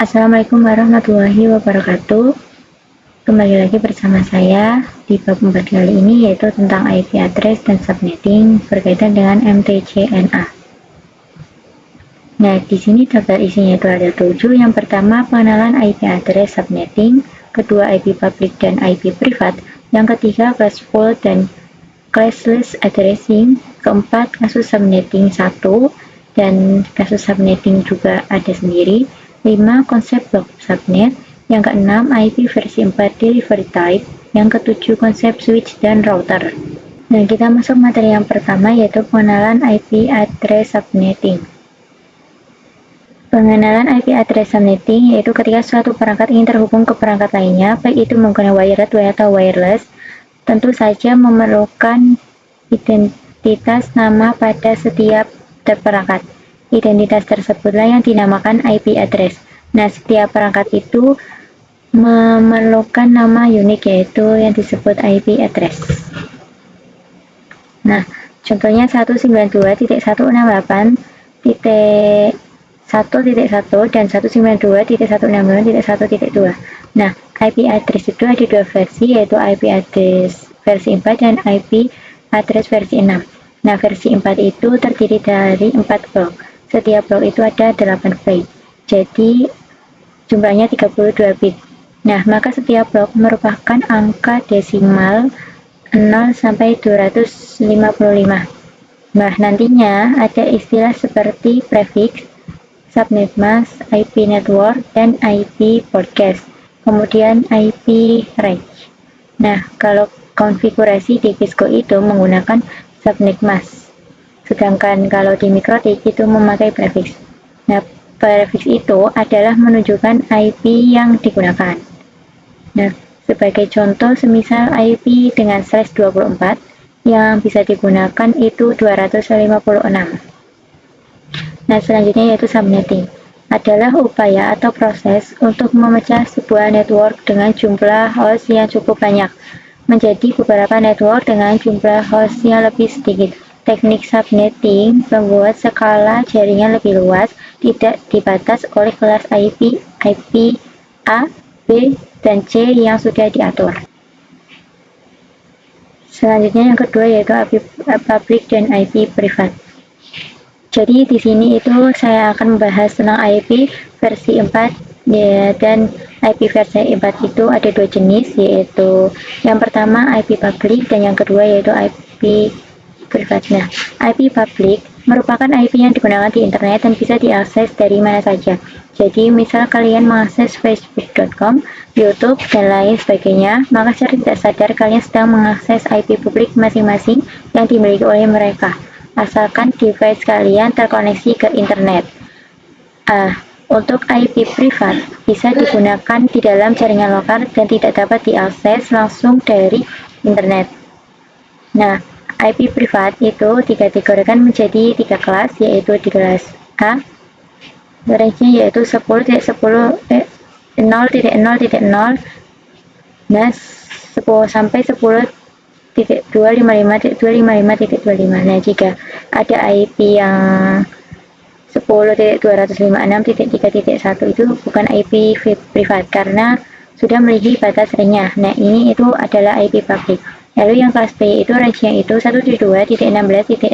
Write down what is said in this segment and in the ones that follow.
Assalamualaikum warahmatullahi wabarakatuh. Kembali lagi bersama saya di bab 4 kali ini, yaitu tentang IP address dan subnetting berkaitan dengan MTCNA. Nah, di sini tabel isinya itu ada 7. Yang pertama, pengenalan IP address subnetting, kedua IP public dan IP privat, yang ketiga classful dan classless addressing, keempat kasus subnetting 1 dan kasus subnetting juga ada sendiri, 5 konsep block subnet, yang keenam IP versi 4 delivery type, yang ketujuh konsep switch dan router. Nah, kita masuk materi yang pertama, yaitu pengenalan IP address subnetting. Pengenalan IP address subnetting yaitu ketika suatu perangkat ingin terhubung ke perangkat lainnya, baik itu menggunakan wired atau wireless, tentu saja memerlukan identitas nama pada setiap perangkat. Identitas tersebutlah yang dinamakan IP address. Nah, setiap perangkat itu memerlukan nama unik, yaitu yang disebut IP address. Nah, contohnya 192.168.1.1 dan 192.168.1.2. Nah, IP address itu ada dua versi, yaitu IP address versi 4 dan IP address versi 6. Nah, versi 4 itu terdiri dari 4 blok. Setiap blok itu ada 8 byte. Jadi, jumlahnya 32 bit. Nah, maka setiap blok merupakan angka desimal 0 sampai 255. Nah, nantinya ada istilah seperti prefix, subnet mask, IP network, dan IP broadcast. Kemudian IP range. Nah, kalau konfigurasi di Cisco itu menggunakan subnet mask. Sedangkan kalau di Mikrotik itu memakai prefix. Nah, prefix itu adalah menunjukkan IP yang digunakan. Nah, sebagai contoh, semisal IP dengan slash 24 yang bisa digunakan itu 256. Nah, selanjutnya yaitu subnetting. Adalah upaya atau proses untuk memecah sebuah network dengan jumlah host yang cukup banyak menjadi beberapa network dengan jumlah host yang lebih sedikit. Teknik subnetting membuat skala jaringan lebih luas, tidak dibatas oleh kelas IP A, B, dan C yang sudah diatur. Selanjutnya yang kedua yaitu IP public dan IP privat. Jadi di sini itu saya akan membahas tentang IP versi 4 ya, dan IP versi 4 itu ada dua jenis, yaitu yang pertama IP public dan yang kedua yaitu IP privat. Nah, IP public merupakan IP yang digunakan di internet dan bisa diakses dari mana saja. Jadi misal kalian mengakses facebook.com, YouTube, dan lain sebagainya, maka secara tidak sadar kalian sedang mengakses IP publik masing-masing yang dimiliki oleh mereka, asalkan device kalian terkoneksi ke internet. Untuk IP privat bisa digunakan di dalam jaringan lokal dan tidak dapat diakses langsung dari internet. Nah, IP privat itu dikategorikan menjadi 3 kelas, yaitu di kelas A, range-nya yaitu 10.0.0.0, nah 10 sampai 10.255.255.25. Nah, jika ada IP yang 10.256.3.1 itu bukan IP privat karena sudah melebihi batas range-nya. Nah, ini itu adalah IP public. Lalu yang kelas B itu range-nya itu 172.16.0.0,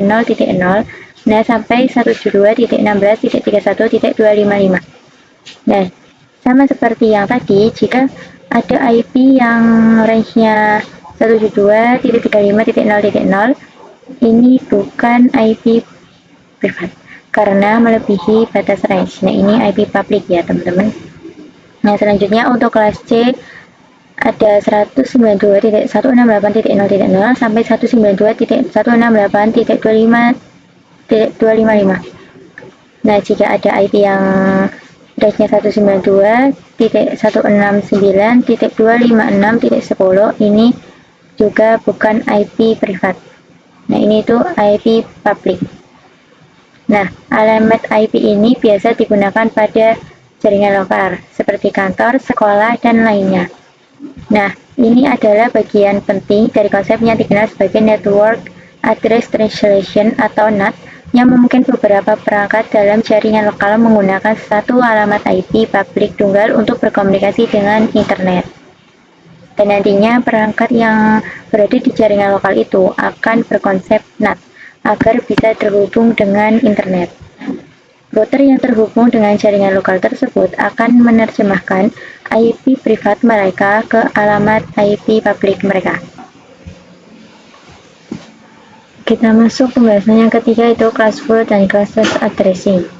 nah sampai 172.16.31.255. Nah, sama seperti yang tadi, jika ada IP yang range-nya 172.35.0.0, ini bukan IP privat karena melebihi batas range. Nah, ini IP public ya teman-teman. Nah, selanjutnya untuk kelas C ada 192.168.0.0 sampai 192.168.255. Nah, jika ada IP yang range-nya 192.169.256.10, ini juga bukan IP privat. Nah, ini itu IP public. Nah, alamat IP ini biasa digunakan pada jaringan lokal seperti kantor, sekolah, dan lainnya. Nah, ini adalah bagian penting dari konsep yang dikenal sebagai Network Address Translation atau NAT, yang memungkinkan beberapa perangkat dalam jaringan lokal menggunakan satu alamat IP publik tunggal untuk berkomunikasi dengan internet. Dan nantinya perangkat yang berada di jaringan lokal itu akan berkonsep NAT agar bisa terhubung dengan internet. Router yang terhubung dengan jaringan lokal tersebut akan menerjemahkan IP privat mereka ke alamat IP publik mereka. Kita masuk pembahasan yang ketiga, itu classful dan classless addressing.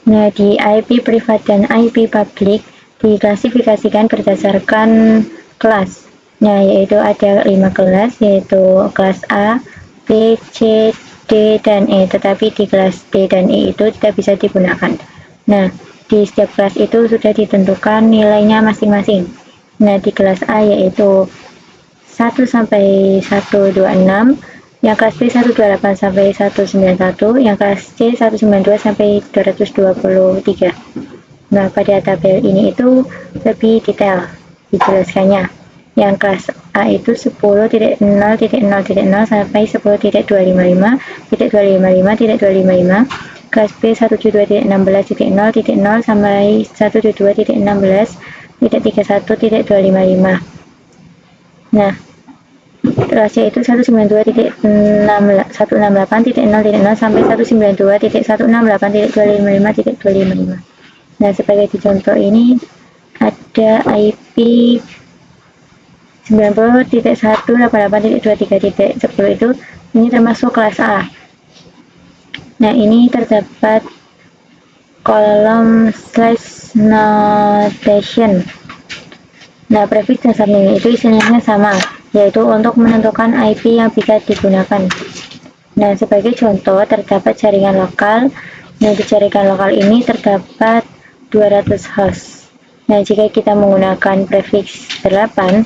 Nah, di IP privat dan IP publik diklasifikasikan berdasarkan kelas. Nah, yaitu ada 5 kelas, yaitu kelas A, B, C, D, dan E. Tetapi di kelas D dan E itu tidak bisa digunakan. Nah, di setiap kelas itu sudah ditentukan nilainya masing-masing. Nah, di kelas A yaitu 1 sampai 126, yang kelas B 128 sampai 191, yang kelas C 192 sampai 223. Nah, pada tabel ini itu lebih detail dijelaskannya. Yang kelas A itu 10.0.0.0 sampai 10.255.255.255, kelas B 172.16.0.0 sampai 172.16.31.255. Nah, kelas C itu 192.168.0.0 sampai 192.168.255.255. Nah, sebagai contoh ini ada IP 90.188.23.10 itu, ini termasuk kelas A. Nah, ini terdapat kolom slash notation. Nah, prefix dan subname itu istilahnya sama, yaitu untuk menentukan IP yang bisa digunakan. Nah, sebagai contoh terdapat jaringan lokal. Nah, di jaringan lokal ini terdapat 200 host. Nah, jika kita menggunakan prefix 8,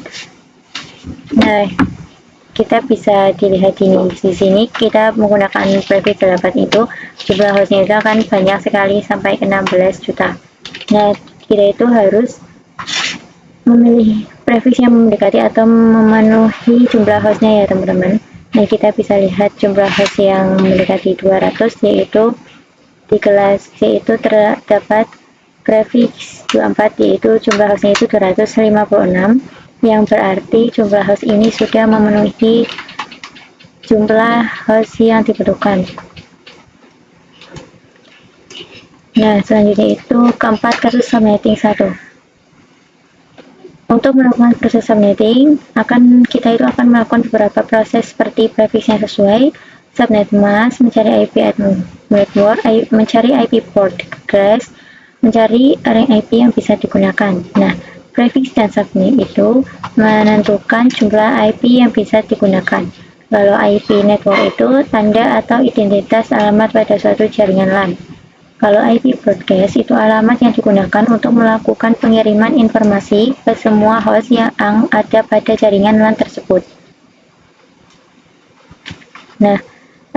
nah kita bisa dilihat di sini kita menggunakan prefix 8 itu jumlah hostnya itu akan banyak sekali sampai 16 juta. Nah, kita itu harus memilih prefix yang mendekati atau memenuhi jumlah hostnya ya teman-teman. Nah, kita bisa lihat jumlah host yang mendekati 200, yaitu di kelas C itu terdapat prefix 24, yaitu jumlah hostnya itu 256, yang berarti jumlah host ini sudah memenuhi jumlah host yang dibutuhkan. Nah, selanjutnya itu keempat, kasus subnetting 1. Untuk melakukan proses subnetting, kita itu akan melakukan beberapa proses seperti prefix yang sesuai, subnet mask, mencari IP network, mencari IP port address, mencari range IP yang bisa digunakan. Nah, prefix dan subnet itu menentukan jumlah IP yang bisa digunakan. Lalu IP network itu tanda atau identitas alamat pada suatu jaringan LAN. Kalau IP broadcast itu alamat yang digunakan untuk melakukan pengiriman informasi ke semua host yang ada pada jaringan LAN tersebut. Nah,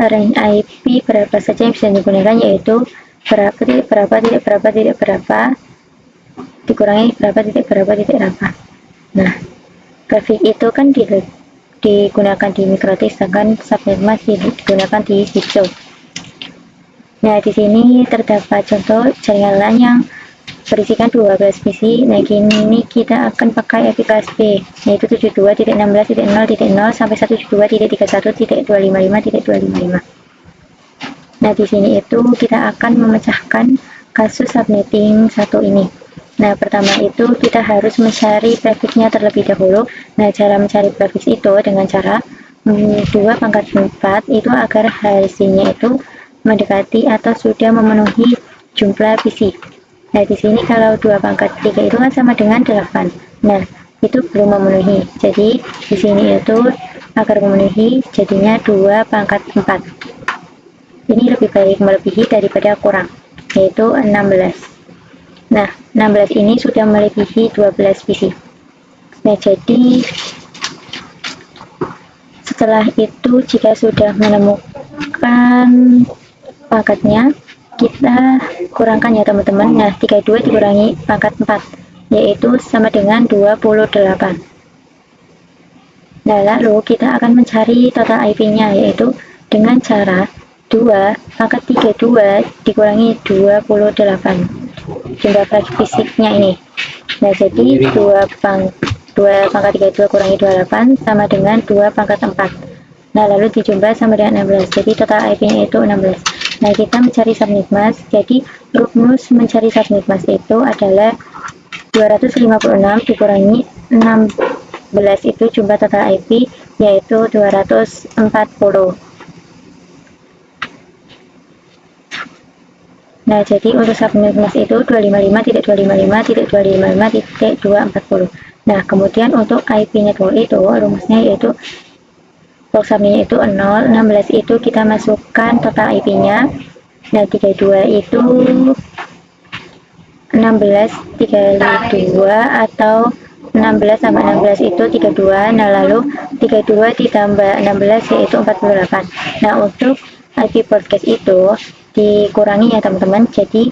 range IP berapa saja yang bisa digunakan, yaitu berapa dikurangi berapa. Nah, grafik itu kan digunakan di mikrotik, sedangkan subnet mask digunakan di hijau. Nah, di sini terdapat contoh jaringan LAN yang berisikan 12 PC. Nah, kini kita akan pakai IP kelas B, yaitu 72.16.0.0 sampai 172.31.255.255. Nah, di sini itu kita akan memecahkan kasus subnetting 1 ini. Nah, pertama itu kita harus mencari prefixnya terlebih dahulu. Nah, cara mencari prefix itu dengan cara 2/4 itu agar hasilnya itu mendekati atau sudah memenuhi jumlah PC. Nah, di sini kalau 2/3 itu kan sama dengan 8. Nah, itu belum memenuhi. Jadi di sini itu agar memenuhi jadinya 2/4. Ini lebih baik melebihi daripada kurang, yaitu 16. Nah, 16 ini sudah melebihi 12 PC. Nah, jadi setelah itu jika sudah menemukan pangkatnya, kita kurangkan ya teman-teman. Nah, 32 dikurangi pangkat 4, yaitu sama dengan 28. Nah, lalu kita akan mencari total IP-nya, yaitu dengan cara 2 pangkat 32 dikurangi 28, jumlah fisiknya ini. Nah, jadi 2 pangkat 32 kurangi 28 sama dengan 2 pangkat 4. Nah, lalu dijumlah sama dengan 16. Jadi total IP-nya itu 16. Nah, kita mencari subnetmask. Jadi rumus mencari subnetmask itu adalah 256 dikurangi 16 itu jumlah total IP, yaitu 240. Nah, jadi untuk subnetmask itu 255.255.255.240. Nah, kemudian untuk IP network itu rumusnya yaitu box subnetnya itu 0, 16 itu kita masukkan total IP-nya. Nah, 32 itu 16 dikali 2 atau 16 tambah 16 itu 32. Nah, lalu 32 ditambah 16 yaitu 48. Nah, untuk IP broadcast itu dikurangi ya teman-teman, jadi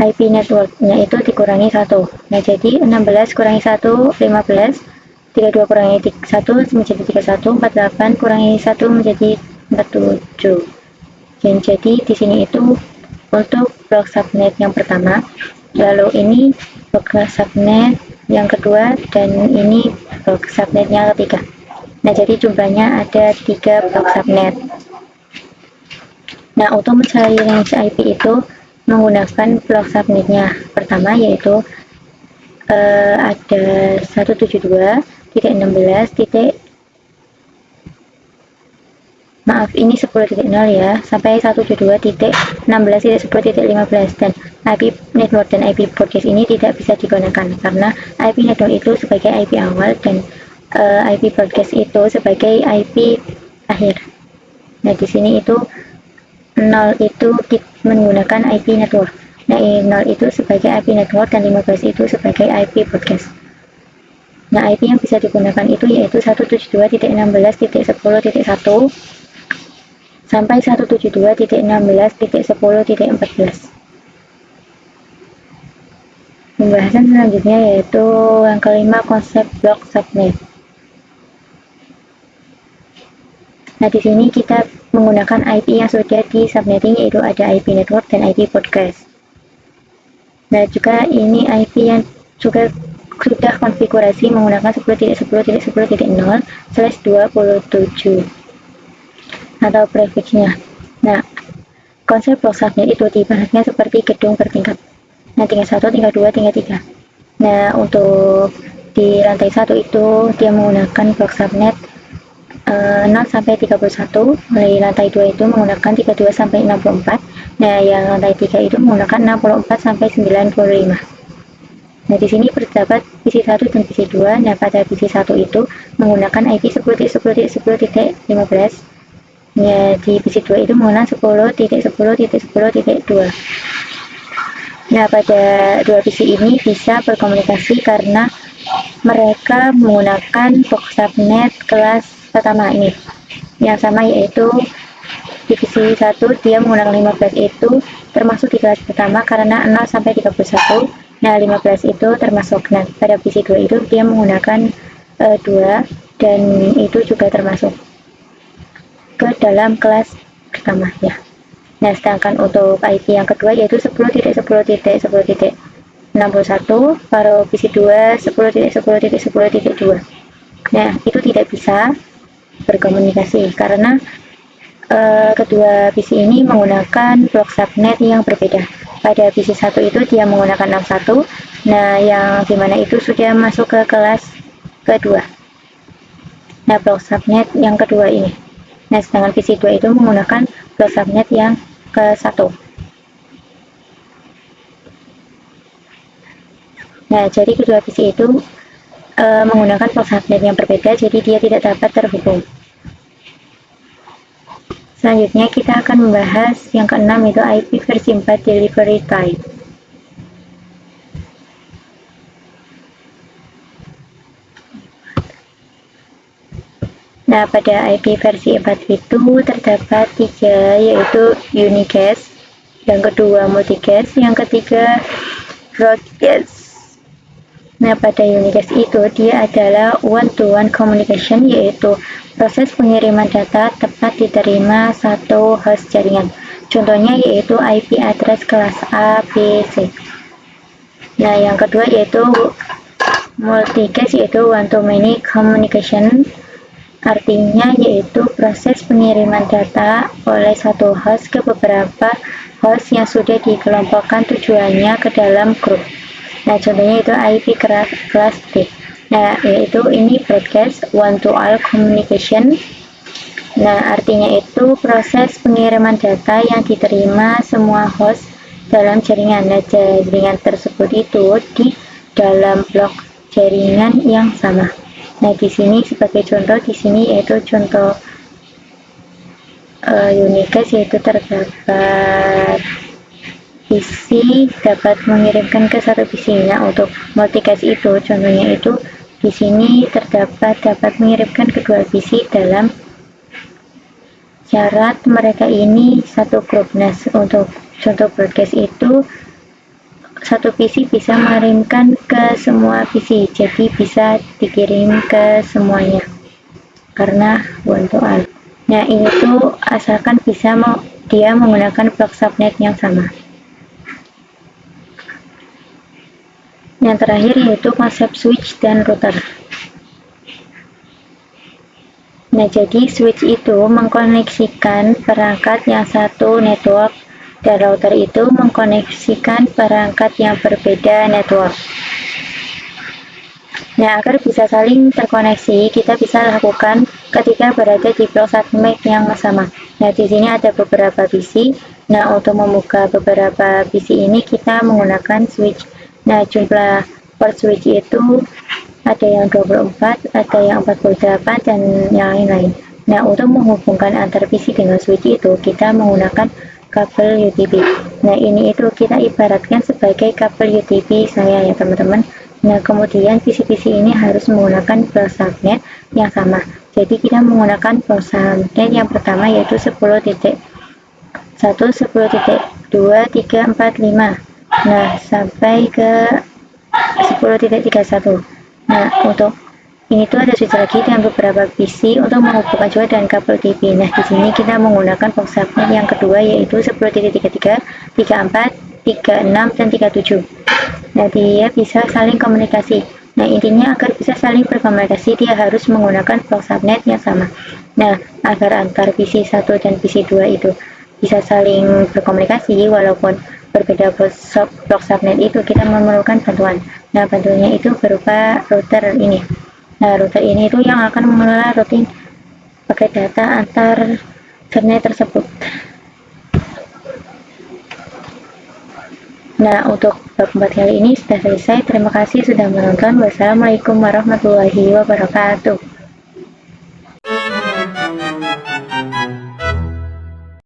IP networknya itu dikurangi 1. Nah, jadi 16 kurangi 1 15, 32 kurangi 1 menjadi 31, 48 kurangi 1 menjadi 47. Dan jadi di sini itu untuk blok subnet yang pertama, lalu ini blok subnet yang kedua, dan ini blok subnet yang ketiga. Nah, jadi jumlahnya ada 3 blok subnet. Nah, untuk mencari range IP itu menggunakan blok subnetnya pertama, yaitu ada 172.16. Maaf, ini 10.0 ya, sampai 172.16.10.15. Dan IP network dan IP broadcast ini tidak bisa digunakan karena IP network itu sebagai IP awal dan IP broadcast itu sebagai IP akhir. Nah, di sini itu 0 itu menggunakan IP network. Nah, 0 itu sebagai IP network dan 15 itu sebagai IP broadcast. Nah, IP yang bisa digunakan itu yaitu 172.16.10.1 sampai 172.16.10.14. Pembahasan selanjutnya yaitu yang kelima, konsep blok subnet. Nah, di sini kita menggunakan IP yang sudah di subnetting, yaitu ada IP network dan IP broadcast. Nah, juga ini IP yang juga sudah konfigurasi menggunakan 10.10.10.0/27 atau prefixnya. Nah, konsep blok subnet itu diibaratkan seperti gedung bertingkat. Nah, tingkat 1, tingkat 2, tingkat 3. Nah, untuk di lantai 1 itu dia menggunakan blok subnet 0 sampai 31, di lantai 2 itu menggunakan 32 sampai 64. Nah, yang lantai 3 itu menggunakan 64 sampai 95. Nah, di sini terdapat PC 1 dan PC 2. Nah, pada PC 1 itu menggunakan IP 10.10.10.15. Ya, di PC 2 itu menggunakan 10.10.10.2. Nah, pada dua PC ini bisa berkomunikasi karena mereka menggunakan box subnet kelas pertama ini yang sama, yaitu divisi 1 dia menggunakan 15 itu termasuk di kelas pertama karena 0 sampai 31. Nah, 15 itu termasuk. Nah, pada divisi 2 itu dia menggunakan 2 dan itu juga termasuk ke dalam kelas pertama ya. Nah, sedangkan untuk IP yang kedua yaitu 10.10.10.61, para PC 2 10.10.10.2. Nah, itu tidak bisa berkomunikasi karena kedua PC ini menggunakan blok subnet yang berbeda. Pada PC 1 itu dia menggunakan 61. Nah, yang dimana itu sudah masuk ke kelas kedua. Nah, blok subnet yang kedua ini. Nah, sedangkan PC 2 itu menggunakan blok subnet yang ke-1. Nah, jadi kedua PC itu menggunakan blok subnet yang berbeda, jadi dia tidak dapat terhubung. Selanjutnya kita akan membahas yang keenam, yaitu IP versi 4 delivery type. Nah, pada IP versi 4 itu terdapat 3, yaitu unicast, yang kedua multicast, yang ketiga broadcast. Nah, pada Unicast itu dia adalah one-to-one communication, yaitu proses pengiriman data tepat diterima satu host jaringan. Contohnya yaitu IP address kelas A, B, C. Nah, yang kedua yaitu multicast, yaitu one-to-many communication. Artinya yaitu proses pengiriman data oleh satu host ke beberapa host yang sudah dikelompokkan tujuannya ke dalam grup. Nah, contohnya itu IP kelas D. Nah, yaitu ini broadcast one-to-all communication. Nah, artinya itu proses pengiriman data yang diterima semua host dalam jaringan. Nah, jaringan tersebut itu di dalam blok jaringan yang sama. Nah, di sini sebagai contoh, di sini yaitu contoh Unicast, yaitu terdapat PC dapat mengirimkan ke satu PC. Nah, untuk multicast itu contohnya itu di sini dapat mengirimkan ke dua PC dalam syarat mereka ini satu grup. Nah, untuk contoh broadcast itu satu PC bisa mengirimkan ke semua PC, jadi bisa dikirim ke semuanya karena one-to-all. Nah, ini tuh asalkan bisa dia menggunakan blok subnet yang sama. Yang terakhir yaitu konsep switch dan router. Nah, jadi switch itu mengkoneksikan perangkat yang satu network dan router itu mengkoneksikan perangkat yang berbeda network. Nah, agar bisa saling terkoneksi, kita bisa lakukan ketika berada di blok subnet yang sama. Nah, di sini ada beberapa PC. Nah, untuk membuka beberapa PC ini kita menggunakan switch. Nah, jumlah port switch itu ada yang 24, ada yang 48, dan yang lain-lain. Nah, untuk menghubungkan antar PC dengan switch itu, kita menggunakan kabel UTP. Nah, ini itu kita ibaratkan sebagai kabel UTP saya ya teman-teman. Nah, kemudian PC-PC ini harus menggunakan blok subnet yang sama. Jadi kita menggunakan blok subnet yang pertama yaitu 10.1, 10.2, 3, 4, 5. Nah, sampai ke 10.31. Nah, untuk ini tuh ada switch lagi dan beberapa PC untuk menghubungkan juga dengan kabel TV. Nah, di sini kita menggunakan blok subnet yang kedua yaitu 10.33, 34, 36, dan 37. Nah, dia bisa saling komunikasi. Nah, intinya agar bisa saling berkomunikasi, dia harus menggunakan blok subnet yang sama. Nah, agar antar PC 1 dan PC 2 itu bisa saling berkomunikasi walaupun berbeda blok subnet itu, kita memerlukan bantuan. Nah, bantuannya itu berupa router ini. Nah, router ini itu yang akan mengelola routing paket data antar subnet tersebut. Nah, untuk bab 4 kali ini sudah selesai. Terima kasih sudah menonton. Wassalamualaikum warahmatullahi wabarakatuh.